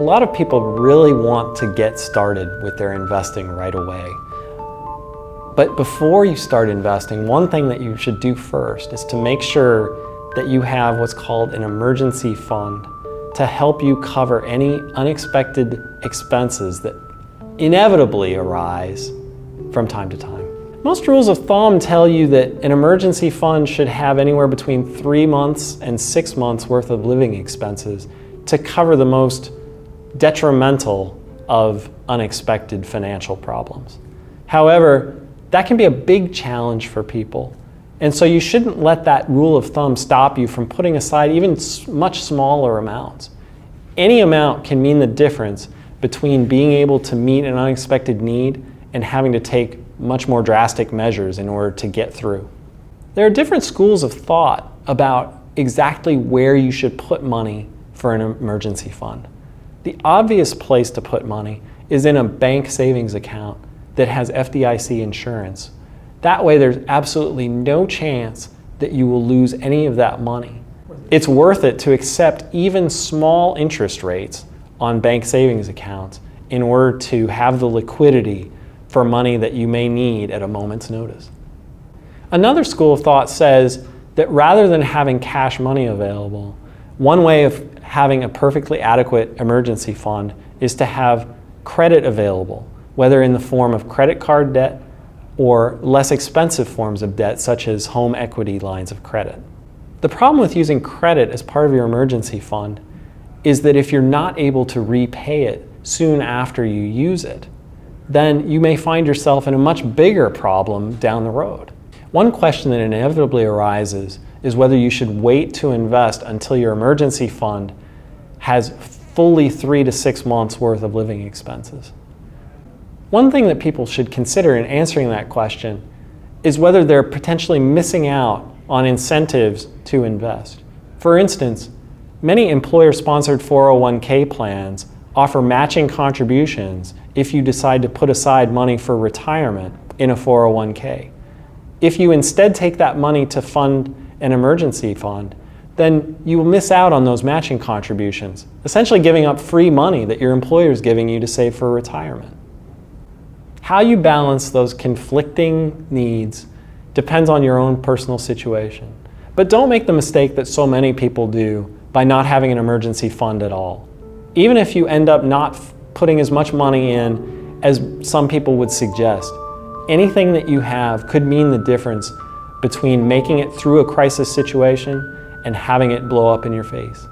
A lot of people really want to get started with their investing right away. But before you start investing, one thing that you should do first is to make sure that you have what's called an emergency fund to help you cover any unexpected expenses that inevitably arise from time to time. Most rules of thumb tell you that an emergency fund should have anywhere between 3 months and 6 months worth of living expenses to cover the most detrimental of unexpected financial problems. However, that can be a big challenge for people. And so you shouldn't let that rule of thumb stop you from putting aside even much smaller amounts. Any amount can mean the difference between being able to meet an unexpected need and having to take much more drastic measures in order to get through. There are different schools of thought about exactly where you should put money for an emergency fund. The obvious place to put money is in a bank savings account that has FDIC insurance. That way there's absolutely no chance that you will lose any of that money. It's worth it to accept even small interest rates on bank savings accounts in order to have the liquidity for money that you may need at a moment's notice. Another school of thought says that rather than having cash money available, one way of having a perfectly adequate emergency fund is to have credit available, whether in the form of credit card debt or less expensive forms of debt such as home equity lines of credit. The problem with using credit as part of your emergency fund is that if you're not able to repay it soon after you use it, then you may find yourself in a much bigger problem down the road. One question that inevitably arises is whether you should wait to invest until your emergency fund has fully 3 to 6 months worth of living expenses. One thing that people should consider in answering that question is whether they're potentially missing out on incentives to invest. For instance, many employer-sponsored 401k plans offer matching contributions if you decide to put aside money for retirement in a 401k. If you instead take that money to fund an emergency fund, then you will miss out on those matching contributions, essentially giving up free money that your employer is giving you to save for retirement. How you balance those conflicting needs depends on your own personal situation. But don't make the mistake that so many people do by not having an emergency fund at all. Even if you end up not putting as much money in as some people would suggest, anything that you have could mean the difference between making it through a crisis situation and having it blow up in your face.